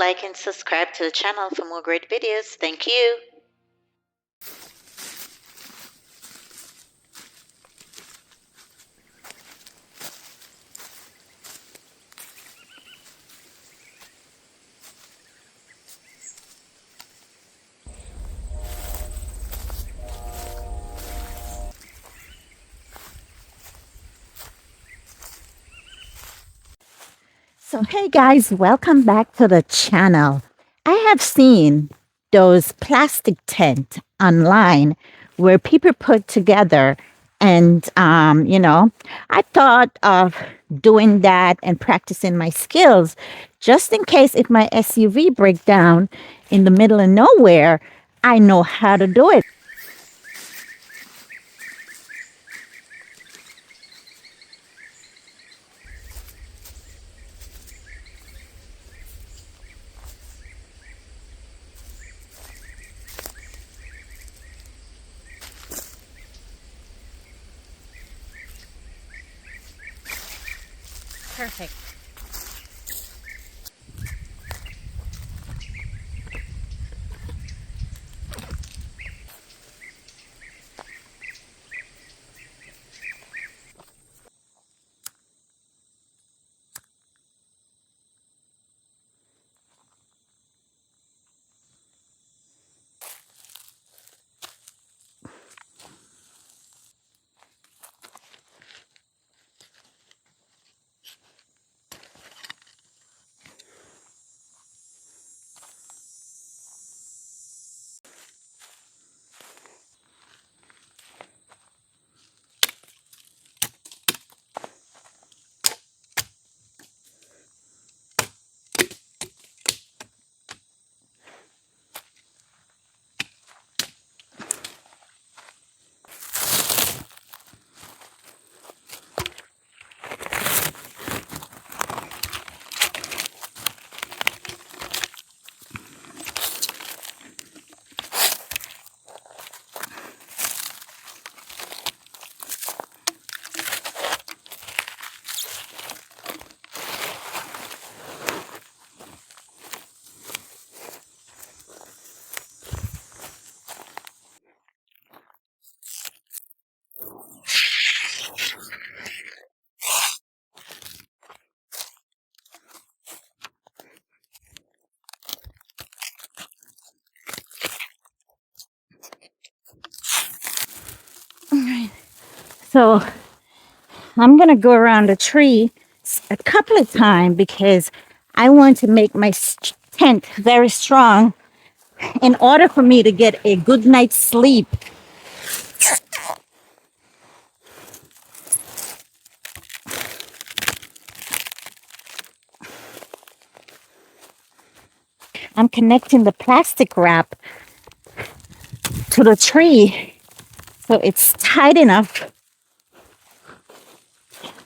like and subscribe to the channel for more great videos. Thank you. So hey guys, welcome back to the channel. I have seen those plastic tent online where people put together and I thought of doing that and practicing my skills just in case if my SUV breaks down in the middle of nowhere, I know how to do it. Perfect. All right. So I'm going to go around the tree a couple of times because I want to make my tent very strong in order for me to get a good night's sleep. I'm connecting the plastic wrap to the tree so it's tight enough.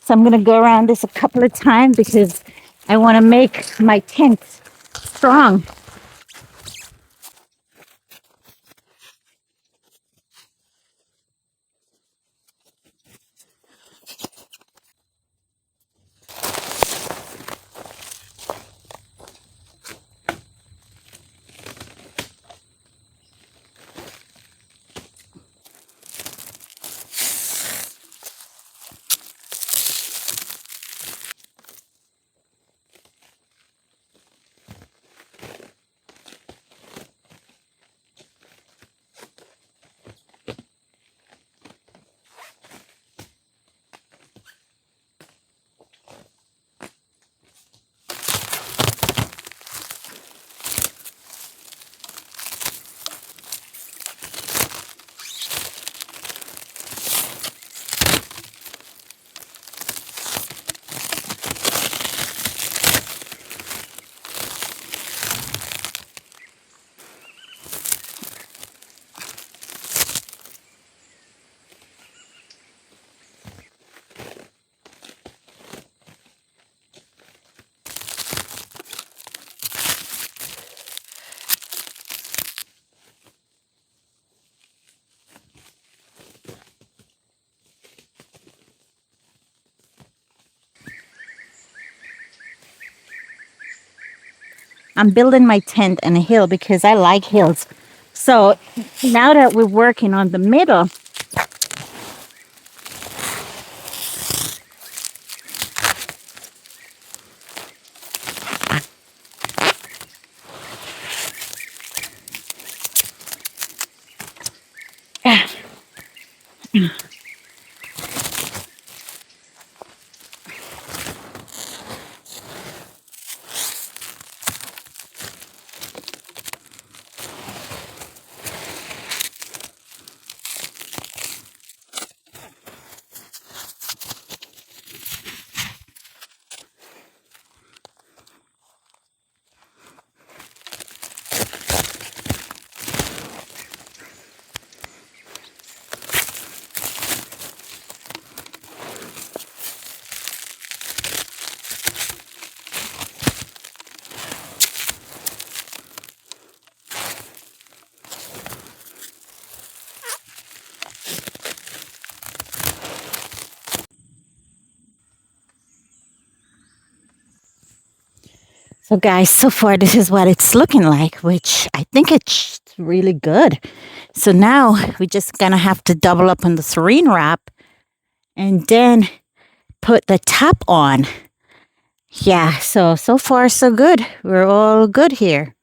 So I'm going to go around this a couple of times because I want to make my tent strong. I'm building my tent on a hill because I like hills. So now that we're working on the middle, so guys, so far this is what it's looking like, which I think it's really good. So now we're just gonna have to double up on the saran wrap and then put the top on. Yeah, so far so good. We're all good here.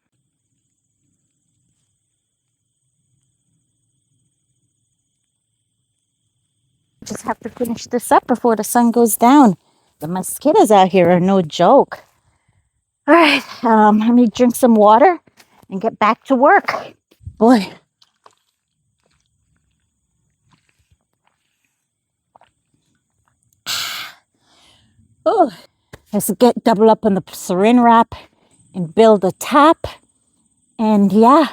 Just have to finish this up before the sun goes down. The mosquitoes out here are no joke. All right, let me drink some water and get back to work. Boy. Oh, let's get double up on the saran wrap and build the top. And yeah,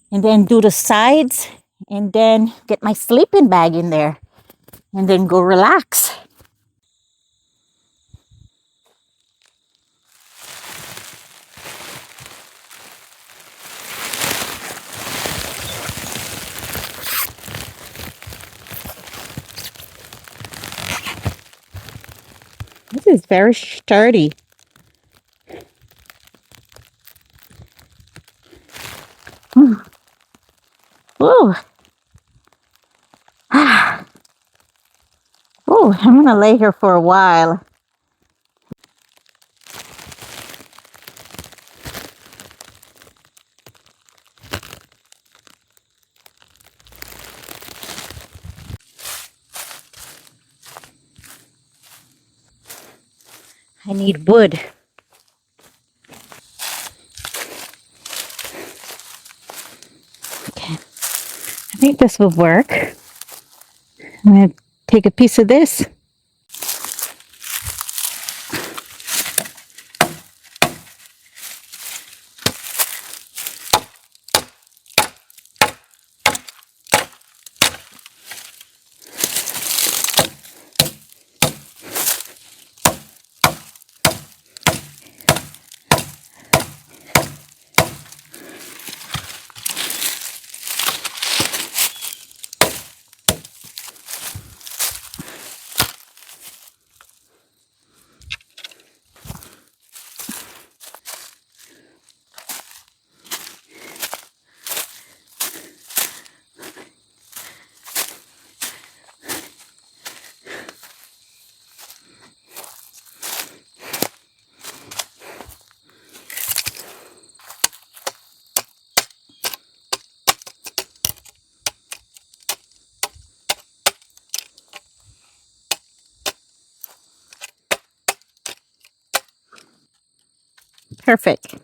and then do the sides and then get my sleeping bag in there and then go relax. This is very sturdy. Ooh. Oh, I'm going to lay here for a while. I need wood. Okay, I think this will work. I'm going to take a piece of this. Perfect.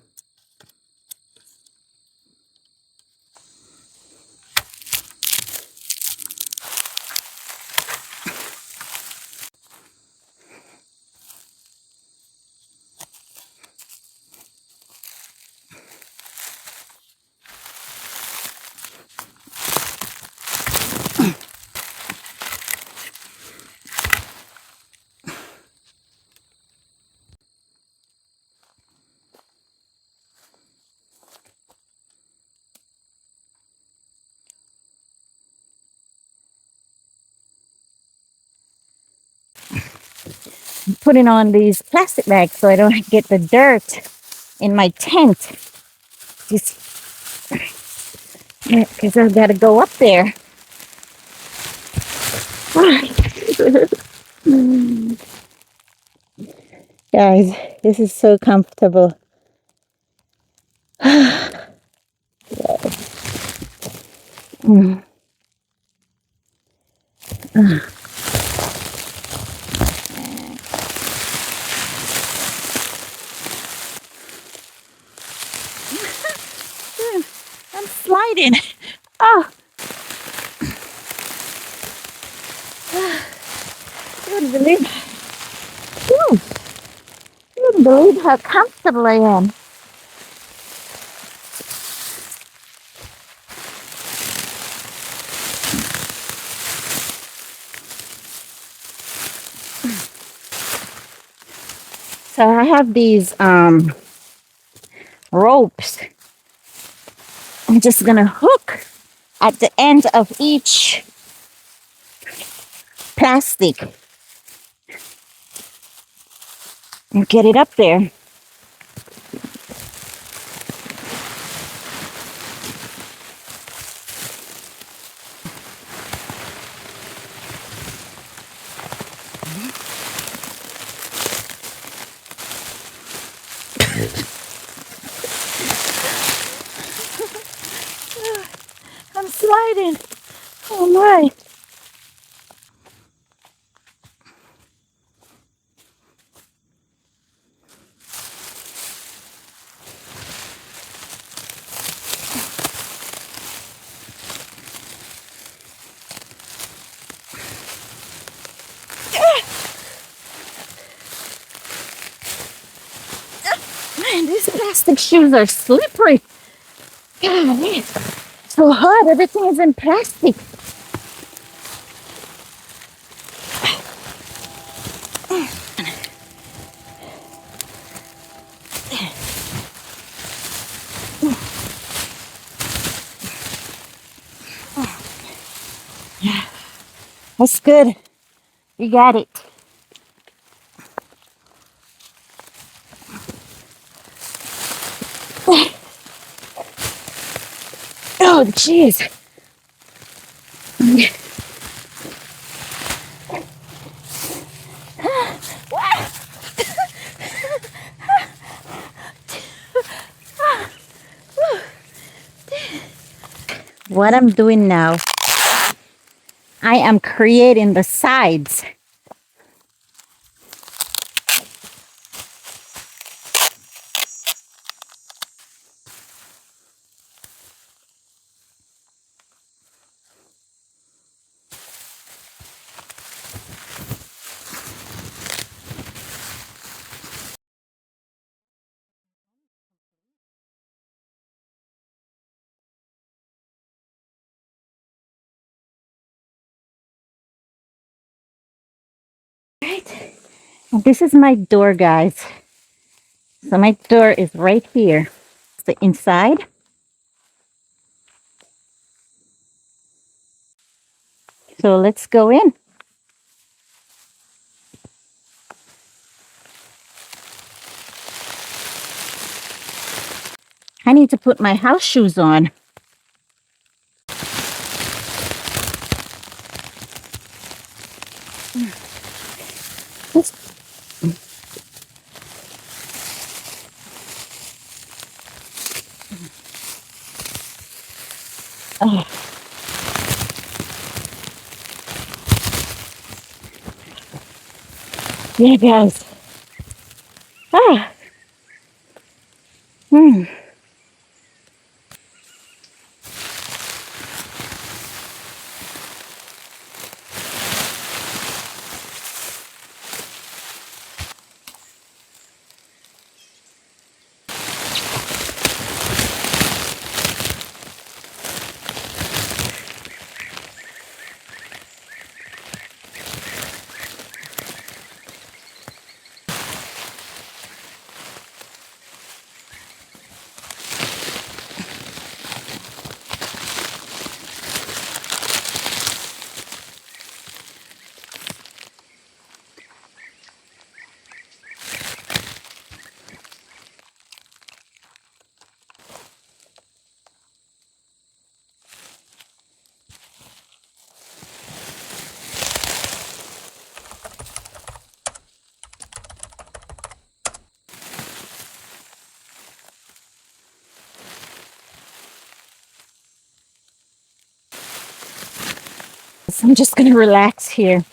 I'm putting on these plastic bags so I don't get the dirt in my tent. Just because I've got to go up there. Guys, this is so comfortable. Mm. I'm sliding. Oh, you wouldn't believe, whew, you wouldn't believe how comfortable I am. So I have these ropes. I'm just gonna hook at the end of each plastic and get it up there. I'm sliding. Oh my. Man, these plastic shoes are slippery. God, it's so hard. Everything is in plastic. That's good. You got it. Oh, jeez. What I'm doing now, I am creating the sides. Right? And this is my door, guys. So my door is right here. It's the inside. So let's go in. I need to put my house shoes on. Oh, yeah, guys. Ah. Hmm. So I'm just going to relax here.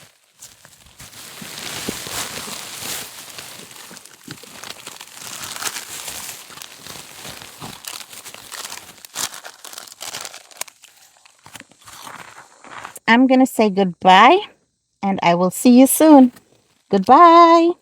I'm going to say goodbye and I will see you soon. Goodbye.